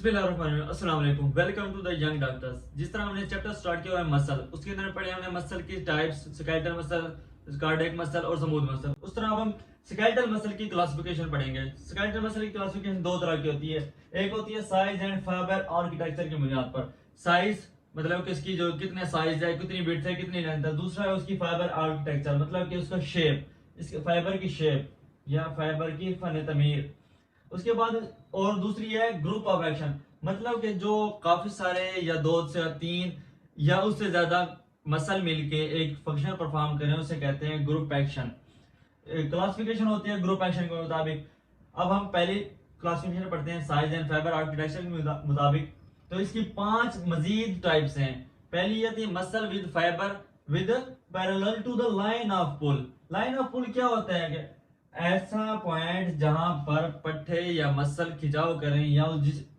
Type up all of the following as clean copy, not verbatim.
बिस्मिल्लाहिर्रहमानिर्रहीम, अस्सलाम वालेकुम, welcome to the young doctors. जिस तरह हमने चैप्टर स्टार्ट किया हुआ है मसल, उसके अंदर पढ़े हमने मसल की types, skeletal muscle, cardiac muscle और स्मूथ मसल। उस तरह अब हम स्केलेटल मसल की क्लासिफिकेशन पढ़ेंगे। स्केलेटल मसल की क्लासिफिकेशन दो तरह की होती है। एक होती है साइज एंड फाइबर आर्किटेक्चर की बुनियाद पर। साइज मतलब कि इसकी जो कितने साइज है, कितनी विड्थ है, कितनी लेंथ है। दूसरा है उसकी फाइबर आर्किटेक्चर, मतलब कि उसका शेप, इसके फाइबर की शेप या फाइबर की फन तमीर। उसके बाद और दूसरी है ग्रुप ऑफ एक्शन, मतलब कि जो काफी सारे या दो से तीन या उससे ज्यादा मसल मिलके एक फंक्शन परफॉर्म करें, उसे कहते हैं ग्रुप एक्शन। क्लासिफिकेशन होती है ग्रुप एक्शन के मुताबिक। अब हम पहली क्लासिफिकेशन पढ़ते हैं साइज एंड फाइबर आर्किटेक्चर के मुताबिक। तो इसकी 5 मजीद टाइप्स हैं। पहली आती है muscle with fibre with parallel to the line of pull. Line of pull क्या होता है कि ऐसा पॉइंट जहां पर पट्टे या मसल खिंचाव करें, या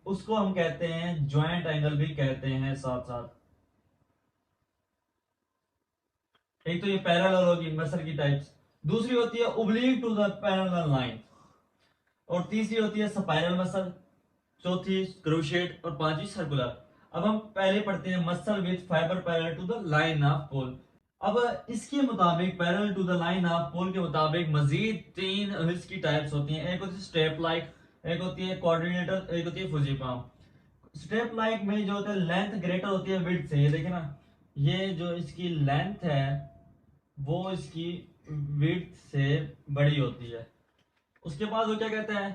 उसको हम कहते हैं ज्वाइंट एंगल भी कहते हैं साथ साथ। एक तो ये पैरेलल होगी मसल की टाइप्स, दूसरी होती है oblique to the parallel line, और तीसरी होती है स्पाइरल मसल, चौथी क्रूशिएट और पांचवी सर्कुलर। अब हम पहले पढ़ते हैं muscle with fibre parallel to the line of pole. अब इसके मुताबिक parallel to the line of pole के मुताबिक मजीद 3 इसकी टाइप्स होती हैं। एक होती है स्टेप लाइक, एक होती है कोऑर्डिनेटर, एक होती है फुजीफॉर्म। स्टेप लाइक में जो होता है लेंथ ग्रेटर होती है विड्थ से। ये देखे ना, ये जो इसकी लेंथ है वो इसकी विड्थ से बड़ी होती है। उसके बाद वो क्या कहता है,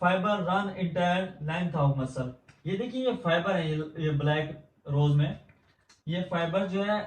fibre run entire length of muscle. ये देखिए, ये फाइबर है, ये ब्लैक रोज में ये फाइबर जो है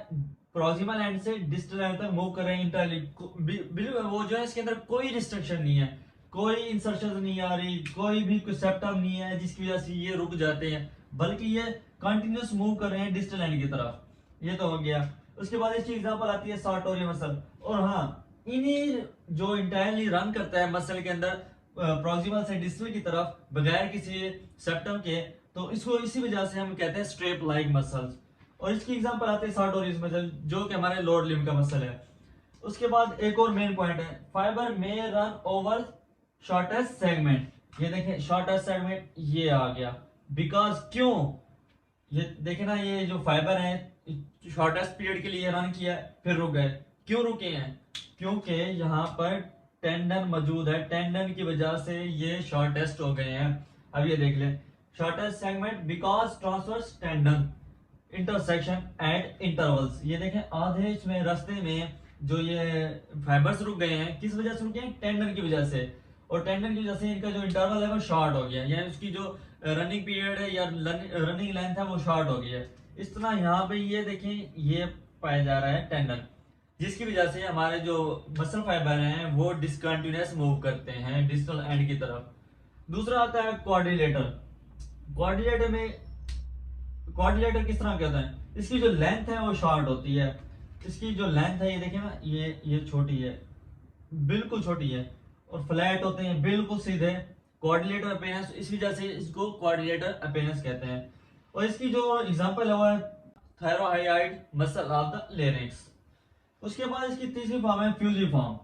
प्रॉक्सिमल एंड से डिस्टल एंड तक मूव कर रहे हैं इंटरली। बिल्कुल वो जो है इसके अंदर कोई रिस्ट्रिक्शन नहीं है, कोई इंसर्शन नहीं आ रही, कोई भी सेप्टम नहीं है जिसकी वजह से ये रुक जाते हैं, बल्कि ये कंटिन्यूस मूव कर रहे हैं डिस्टल एंड की तरफ। ये तो हो गया। उसके बाद इसकी एग्जांपल आती है सार्टोरियल मसल। और हाँ, इन्हीं जो इंटायरली रन करता है मसल के अंदर प्रॉक्सिमल से डिस्टल की तरफ बगैर किसी सेप्टम के, तो इसको इसी वजह से हम कहते हैं स्ट्रेप लाइक मसल्स। और इसकी एग्जांपल आते हैं सार्टोरियस मसल, जो कि हमारे लोअर लिम्ब का मसल है। उसके बाद एक और मेन पॉइंट है, फाइबर में रन ओवर शॉर्टेस्ट सेगमेंट। ये देखें शॉर्टेस्ट सेगमेंट ये आ गया, बिकॉज क्यों, ये देखे ना, ये जो फाइबर है शॉर्टेस्ट पीरियड के लिए रन किया फिर रुक गए। क्यों रुके हैं? क्योंकि यहाँ पर टेंडन मौजूद है, टेंडन की वजह से ये शॉर्टेस्ट हो गए हैं। अब ये देख ले, shortest segment because transverse tendon intersection eight intervals. ये देखें आधे में रास्ते में जो ये फाइबर्स रुक गए हैं, किस वजह से रुके हैं? टेंडन की वजह से। और टेंडन की वजह से इनका जो इंटरवल है वो शॉर्ट हो गया, यानी उसकी जो रनिंग पीरियड है या रनिंग लेंथ है वो शॉर्ट हो गई है। इस तरह यहाँ पे ये देखें, ये पाया जा रहा है टेंडन, जिसकी वजह से हमारे जो मसल फाइबर हैं वो डिसकंटिन्यूअस मूव करते हैं डिस्टल एंड की तरफ। दूसरा आता है कोऑर्डिनेटर। कोऑर्डिनेटर में कोऑर्डिनेटर किस तरह के होता है, इसकी जो लेंथ है वो शॉर्ट होती है। इसकी जो लेंथ है ये देखिए ना, ये छोटी है, बिल्कुल छोटी है, और फ्लैट होते हैं बिल्कुल सीधे। कोऑर्डिनेटर अपीयरेंस, इस वजह से इसको कोऑर्डिनेटर अपीयरेंस कहते हैं। और इसकी जो एग्जांपल है वो है thyrohyoid muscle of the larynx. उसके बाद इसकी तीसरी फॉर्म है फ्यूजिफॉर्म।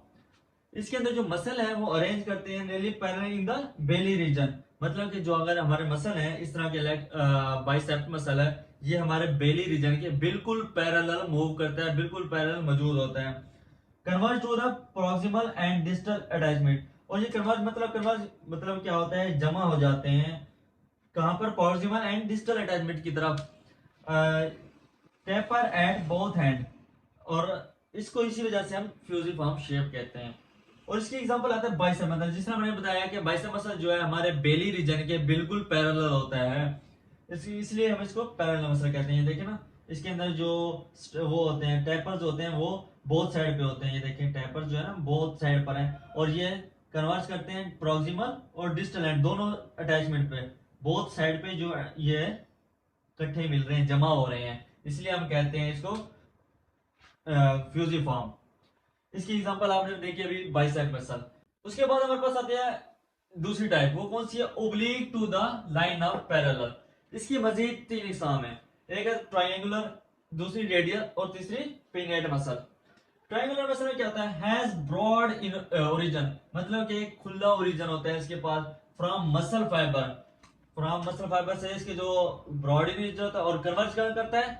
इसके अंदर जो मसल है वो अरेंज करते हैं nearly parallel in the belly region, मतलब कि जो अगर हमारे मसल है इस तरह के बाइसेप्ट मसल है, ये हमारे बेली रीजन के बिल्कुल पैरेलल मूव करता है, बिल्कुल पैरेलल मौजूद होता है। Converge to the proximal and distal attachment. और ये कन्वर्ज मतलब क्या होता है, जमा हो जाते हैं कहां पर? प्रॉक्सिमल एंड डिस्टल अटैचमेंट की तरफ। टेपर एट बोथ हैंड, और इसको इसी वजह से हम फ्यूजिफॉर्म शेप कहते हैं। और इसकी एग्जांपल आता है बाइसेप मसल। जिस तरह मैंने बताया कि बाइसेप मसल जो है हमारे बेली रीजन के बिल्कुल पैरेलल होता है, इसलिए हम इसको पैरेलल मसल कहते हैं। देखिए ना, इसके अंदर जो वो होते हैं टेपर्स होते हैं वो बोथ साइड पे होते हैं। ये देखिए टेपर्स जो है ना बोथ साइड पर हैं, और ये कन्वर्ज करते हैं प्रॉक्सिमल और डिस्टल एंड दोनों अटैचमेंट पे, बोथ साइड पे जो ये इकट्ठे मिल रहे हैं, जमा हो रहे हैं, इसलिए हम कहते हैं इसको फ्यूजिफॉर्म। इसकी एग्जांपल आपने देखी अभी बाइसेप मसल। उसके बाद हमारे पास आती है दूसरी टाइप, वो कौन सी है? Oblique to the line of parallel. इसकी मजीद 3 इकसाम है, एक है ट्रायंगुलर, दूसरी रेडियल और तीसरी पिनेट मसल। ट्रायंगुलर मसल में क्या होता है? हैज ब्रॉड इन ओरिजिन, मतलब कि एक खुला ओरिजिन होता है इसके पास from muscle fibre from muscle fibre से इसके जो ब्रॉड रीजन होता है और कन्वर्ज क्या करता है,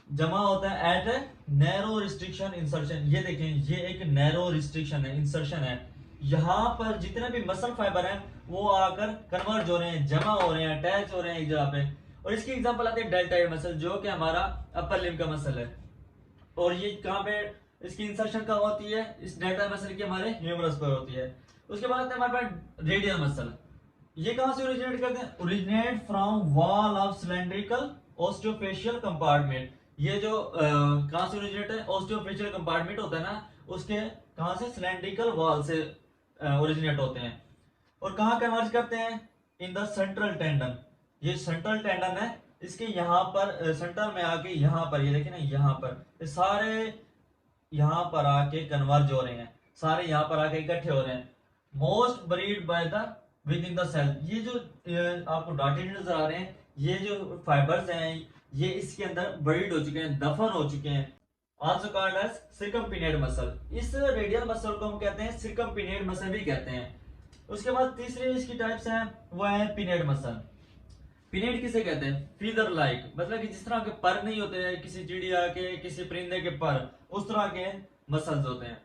जमा होता है at a narrow restriction insertion. ये देखें, ये एक नैरो रिस्ट्रिक्शन है, इंसर्शन है। यहाँ पर जितने भी मसल फाइबर हैं वो आकर कन्वर्ज हो रहे हैं, जमा हो रहे हैं, अटैच हो रहे हैं एक जगह पे। और इसकी एग्जांपल आती है डेल्टाइड मसल, जो कि हमारा अपर लिम्ब का मसल है। और ये कहाँ पे इसकी इंसर्शन कहाँ होती है, इस डेल्टा मसल की हमारे ह्यूमरस पर होती है। उसके बाद आते हैं हमारे पास रेडियल मसल। ये कहां से ओरिजिनेट करते हैं, originate from wall of cylindrical osteofascial compartment. ये जो कहां से ओरिजिनेट है, ऑस्टियोफेशियल कंपार्टमेंट होता है ना, उसके कहां से, सिलेंड्रिकल वॉल से ओरिजिनेट होते हैं। और कहां कन्वर्ज करते हैं, इन द सेंट्रल टेंडन। ये सेंट्रल टेंडन है, इसके यहाँ पर सेंट्रल में आके यहाँ पर, ये देखिए ना, यहाँ पर ये सारे यहाँ पर आके कन्वर्ज हो रहे हैं, सारे यहाँ पर आके इकट्ठे हो रहे हैं। Most buried by the within the cell. ये जो आपको डॉटेड नजर आ रहे हैं, ये जो फाइबर्स हैं ये इसके अंदर बरीड हो चुके हैं, दफन हो चुके हैं। Also called as circumpennate muscle. इस रेडियल मसल को हम कहते हैं सिरकमपिनेट मसल भी कहते हैं। उसके बाद तीसरी इसकी टाइप्स हैं, वो है पिनेट मसल। पिनेट किसे कहते हैं, फीदर लाइक, मतलब कि जिस तरह के पर नहीं होते हैं किसी चिड़िया के, किसी परिंदे के पर, उस तरह के मसल्स होते हैं।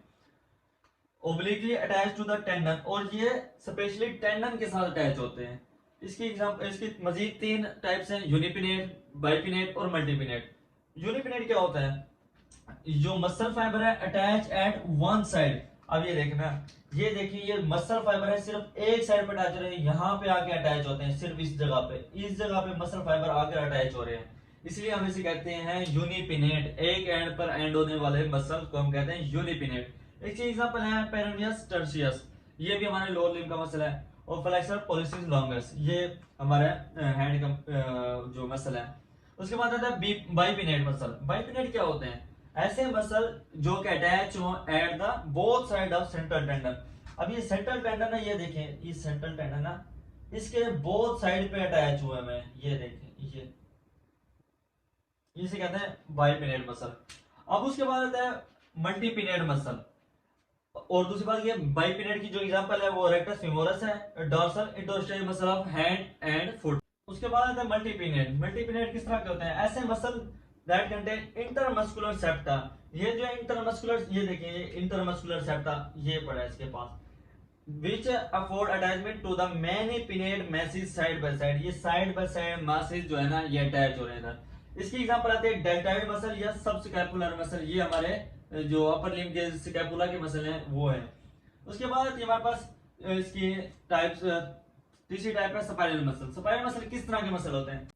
Obliquely attach to the tendon, और ये स्पेशली टेंडन के साथ अटैच होते हैं। इसकी एग्जांपल, इसकी मजीद 3 टाइप्स हैं, यूनिपिनेट, बाइपिनेट और मल्टीपिनेट। यूनिपिनेट क्या होता है, जो मसल फाइबर है अटैच एट वन साइड। अब ये देखना, ये देखिए, ये मसल फाइबर है सिर्फ एक साइड पे अटैच हो रहे हैं, यहाँ पे आके अटैच होते हैं, सिर्फ इस जगह पे, इस जगह पे मसल फाइबर आकर अटैच हो रहे हैं, इसलिए हम इसे कहते हैं यूनिपिनेट। एक एंड पर एंड होने वाले मसल को हम कहते हैं यूनिपिनेट। एक एग्जांपल है पेरोनियस टर्सियस, ये भी हमारे लोअर लिम्ब का मसल है। और फ्लेक्सर पोलिसिस लॉन्गस, ये हमारे हैंड का जो मसल है। उसके बाद आता है बाइपिनेट मसल। बाइपिनेट क्या होते हैं, ऐसे मसल जो कि अटैच हो at the both side of central tendon. अब ये सेंट्रल टेंडन है, ये देखें, ये सेंट्रल टेंडन ना, इसके बोथ साइड पे अटैच हुए हैं, ये देखें, ये इसे कहते हैं बाइपिनेट मसल। अब उसके बाद आता है मल्टीपिनेट मसल। और दूसरी बात ये, बाइपिनेट की जो एग्जांपल है वो रेक्टस फेमोरस है, dorsal interstitial muscle of hand and foot. उसके बाद आता है मल्टीपिनेट। मल्टीपिनेट किस तरह के होते हैं, ऐसे muscle that contain intermuscular septa. ये जो इंटरमस्कुलर, ये देखिए, ये इंटरमस्कुलर सेप्टा ये पड़ा है इसके पास, which afford attachment to the many pinnate message side by side. ये साइड बाय साइड मैसेज जो है ना, ये अटैच हो रहे हैं इधर। इसकी एग्जांपल आती है डेल्टाइड मसल या सबस्कैपुलर मसल, ये हमारे जो अपर लिम्ब के स्कैपुला के मसल हैं वो है। उसके बाद हमारे पास इसकी टाइप्स, तीसरी टाइप है स्पाइरल मसल। स्पाइरल मसल किस तरह के मसल होते हैं,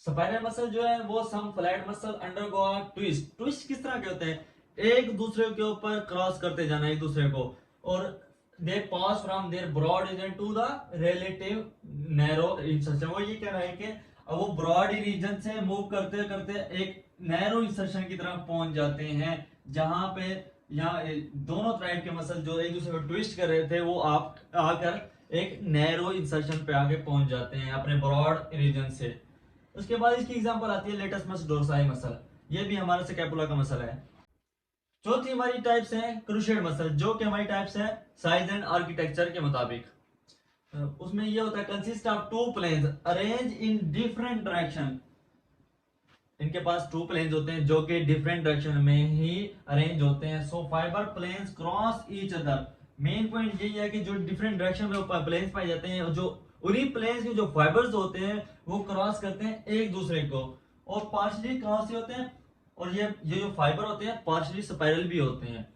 स्पाइरल मसल जो है वो some flat muscle undergo twist. Twist किस तरह के होते हैं, एक दूसरे के ऊपर क्रॉस करते जाना एक दूसरे को, और they pass from their broad region to the relative narrow insertion. वो ये कह रहा है कि वो ब्रॉड रीजन से मूव करते करते एक नैरो इंसर्शन की तरफ पहुंच जाते हैं, जहां पे यहाँ दोनों ट्राइब के मसल जो एक दूसरे को ट्विस्ट कर रहे थे वो आप आकर एक नैरो इंसर्शन पे आके पहुंच जाते हैं अपने ब्रॉड रीजन से। उसके बाद इसकी एग्जांपल आती है लेटस मसल डोर्साई मसल, ये भी हमारा स्कैपुला का मसल है। चौथी हमारी टाइप्स है क्रूशिएट मसल, जो कि हमारी टाइप्स है साइज एंड आर्किटेक्चर के मुताबिक। उसमें ये होता है consist of 2 planes arrange in different direction. इनके पास 2 प्लेन्स होते हैं जो कि डिफरेंट डायरेक्शन में ही अरेंज होते हैं। So fibre planes cross each other. Main point यही है कि जो डिफरेंट डायरेक्शन में प्लेन्स पाए जाते हैं, जो उन्हीं प्लेन्स के जो फाइबर्स होते हैं वो क्रॉस करते हैं एक दूसरे को, और पार्शली कहां से होते हैं, और ये जो फाइबर होते हैं पार्शली स्पाइरल भी होते हैं।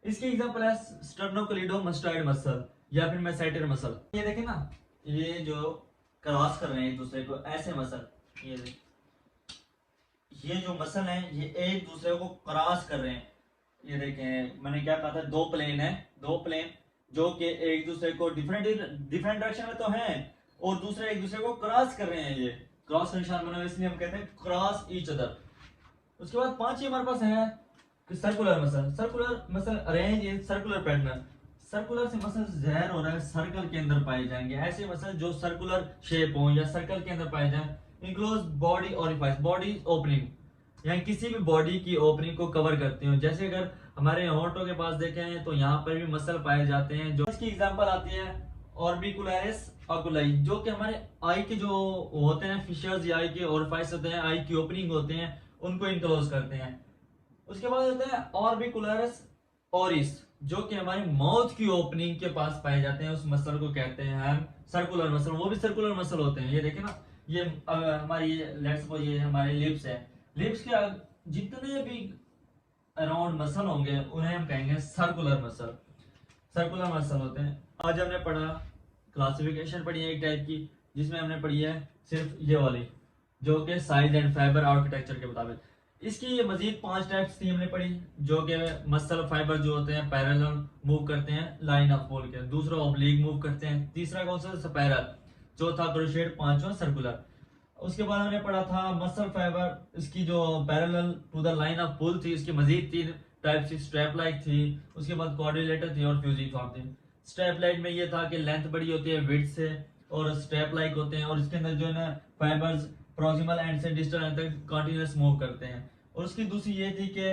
इसकी एग्जांपल है स्टर्नोक्लीडोमास्टोइड मसल या फिर मेसेटर मसल। ये देखें ना, ये जो क्रॉस कर रहे हैं एक दूसरे को, ऐसे मसल, ये देखें, ये जो मसल हैं ये एक दूसरे को क्रॉस कर रहे हैं। ये देखें, मैंने क्या कहा था, 2 प्लेन है, 2 प्लेन जो कि एक दूसरे को डिफरेंट डायरेक्शन में तो हैं, और दूसरे एक दूसरे को क्रॉस कर रहे हैं। ये क्रॉस का निशान बना हुआ है, इसलिए हम कहते हैं क्रॉस ईच अदर। उसके बाद 5 हमारे पास है circular muscle. Circular muscle arrange in circular pattern. Circular से मसल ज़ाहिर हो रहा है सर्कल के अंदर पाए जाएंगे, ऐसे मसल जो सर्कुलर शेप हो या सर्कल के अंदर पाए जाए। Enclose body orifice, body opening, यानी किसी भी बॉडी की ओपनिंग को कवर करते हो। जैसे अगर हमारे होंठों के पास देखें तो यहाँ पर भी मसल पाए जाते हैं। जो इसकी एग्जांपल आती है ऑर्बिकुलरिस ओकुलाई, जो कि हमारे आई के जो होते हैं फिशर्स या आई के ओरिफाइस होते हैं, आई की ओपनिंग होते हैं, उनको इनक्लोज करते हैं। उसके बाद होता है ऑर्बिकुलरिस ओरिस, जो कि हमारे माउथ की ओपनिंग के पास पाए जाते हैं। उस मसल को कहते हैं हम सर्कुलर मसल। वो भी सर्कुलर मसल होते हैं। ये देखें ना, ये हमारी लेट्स सपोज ये हमारे लिप्स है, लिप्स के जितने भी अराउंड मसल होंगे उन्हें हम कहेंगे सर्कुलर मसल। सर्कुलर मसल होते हैं। आज हमने पढ़ा क्लासिफिकेशन पढ़ी है एक टाइप की, जिसमें हमने पढ़ी है सिर्फ ये वाली, जो कि साइज एंड फाइबर आर्किटेक्चर के मुताबिक। इसकी ये मजीद 5 टाइप्स थी हमने पढ़ी, जो कि मसल फाइबर जो होते हैं पैरेलल मूव करते हैं लाइन ऑफ पोल के, दूसरा ऑब्लिक मूव करते हैं, तीसरा कौन सा स्पाइरल, चौथा क्रोशेट, पांचवा सर्कुलर। उसके बाद हमने पढ़ा था मसल फाइबर, इसकी जो parallel to the line of pull थी, इसकी मजीद 3 टाइप थी, स्ट्रैप लाइक थी, उसके बाद कोऑर्डिनेटर थी और फ्यूजिफॉर्म थी। स्ट्रैप लाइक में ये था कि लेंथ बड़ी होती है विड्थ से, और स्ट्रैप लाइक होते हैं, और इसके अंदर जो है ना फाइबर्स प्रॉक्सिमल एंड से डिस्टल एंड तक कॉन्टिन्यूस मूव करते हैं। और उसकी दूसरी ये थी कि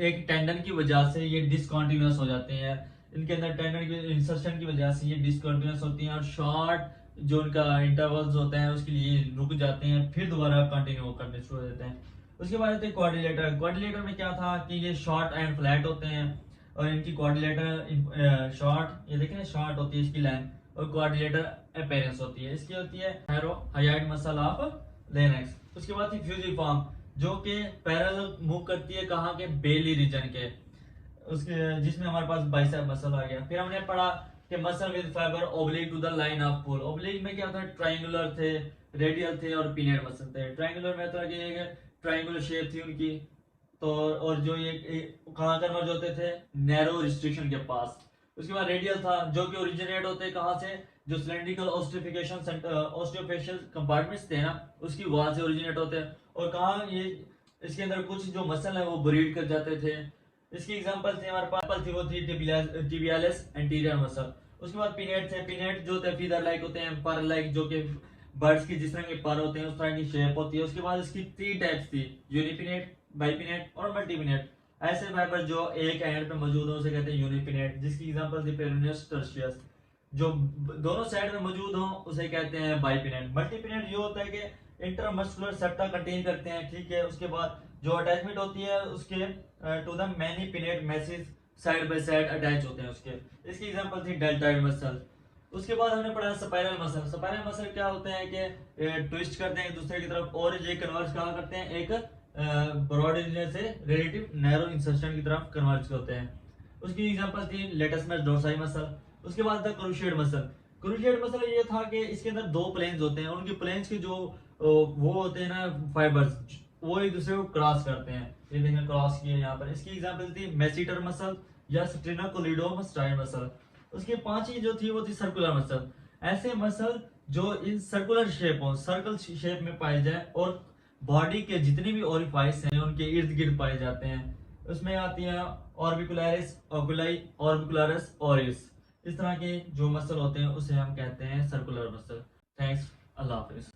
एक टेंडन की वजह से ये डिसकॉन्टिन्यूस हो जाते हैं, इनके अंदर टेंडन की इंसर्शन की वजह से ये डिसकॉन्टिन्यूस होती हैं, और शॉर्ट जो उनका इंटरवल्स होते हैं उसके लिए रुक जाते हैं, फिर दोबारा कंटिन्यू करने शुरू हो जाते हैं। उसके बाद आते हैं कोऑर्डिनेटर। कोऑर्डिनेटर में क्या था कि ये शॉर्ट एंड फ्लैट होते हैं, और इनकी कोऑर्डिनेटर शॉर्ट, ये देखें शॉर्ट होती है इसकी लेंथ, और कोऑर्डिनेटर अपेरेंस होती है। इसकी होती है हायोइड मसल ऑफ लेनक्स। उसके बाद थी फ्यूजिफॉर्म, जो कि पैरेलल मूव करती है कहाँ के, बेली रीजन के, उसके जिसमें हमारे पास बाइसेप मसल आ गया। फिर हमने पढ़ा कि muscle with fibre oblique to the line of pull. Oblique में क्या था, ट्रायंगुलर थे, रेडियल थे और पिनेट मसल थे। ट्रायंगुलर में था कि ट्रायंगुलर शेप थी उनकी, तो और जो ये कहाँ कन्वर्ज होते थे, नैरो रिस्ट्रिक्शन के पास। उसके बाद रेडियल था, जो कि ओरिजिनेट होते कहाँ से, जो सिलेंड्रिकल ऑस्टिफिकेशन ऑस्टियोफेशियल कंपार्टमेंट्स थे ना, उसकी वॉल से ओरिजिनेट होते हैं। और कहाँ ये इसके अंदर कुछ जो मसल है वो ब्रीड कर जाते थे। इसकी एग्जांपल थी हमारे पास थी वो थी टिबियालिस एंटीरियर मसल। उसके बाद पिनेट थे, पिनेट जो थे फीदर लाइक होते हैं, पर लाइक, जो कि बर्ड्स की जिस तरह के पर होते हैं उस तरह की शेप होती है। उसके बाद इसकी 3 टाइप्स थी, यूनिपिनेट, बाइपिनेट और मल्टीपिनेट। ऐसे फाइबर जो एक एंड पे मौजूद हो उसे कहते हैं यूनिपिनेट, जिसकी एग्जांपल थी पेरोनियस टर्शियस। जो दोनों साइड में मौजूद हो उसे कहते हैं बाइपिनेट। मल्टीपिनेट ये होता है कि इंटरमस्कुलर सेप्टा कंटेन करते हैं, ठीक है। उसके बाद जो अटैचमेंट होती है उसके to the many pinnate message side by side attach होते हैं उसके। इसकी एग्जांपल थी डेल्टॉइड मसल। उसके बाद हमने पढ़ा स्पाइरल मसल। स्पाइरल मसल क्या होते हैं कि ट्विस्ट करते हैं एक दूसरे की तरफ, और ये कन्वर्ज कहाँ करते हैं, एक ब्रॉड रीजन से रिलेटिव नैरो इंसर्शन की तरफ कन्वर्ज होते हैं। उसकी एग्जांपल थी लेटस डोर्साई मसल। उसके बाद था क्रूशिएट मसल। क्रूशिएट मसल ये था कि इसके अंदर 2 प्लेन्स होते हैं, उनके प्लेन्स के जो वो होते हैं ना फाइबर्स, वो एक दूसरे को क्रॉस करते हैं। ये देखिए क्रॉस किए यहाँ पर। इसकी एग्जांपल थी मेसिटर मसल या स्टेनोकोलिडोमास्टाइड मसल। उसकी 5वीं जो थी वो थी सर्कुलर मसल। ऐसे मसल जो इन सर्कुलर शेप हो, सर्कल शेप में पाए जाए, और बॉडी के जितने भी ओरिफाइस हैं उनके इर्द गिर्द पाए जाते हैं। उसमें आती है ऑर्बिकुलरिस ओकुलाई, ऑर्बिकुलरिस ओरिस। इस तरह के जो मसल होते हैं उसे हम कहते हैं सर्कुलर मसल। थैंक्स, अल्लाह हाफिज।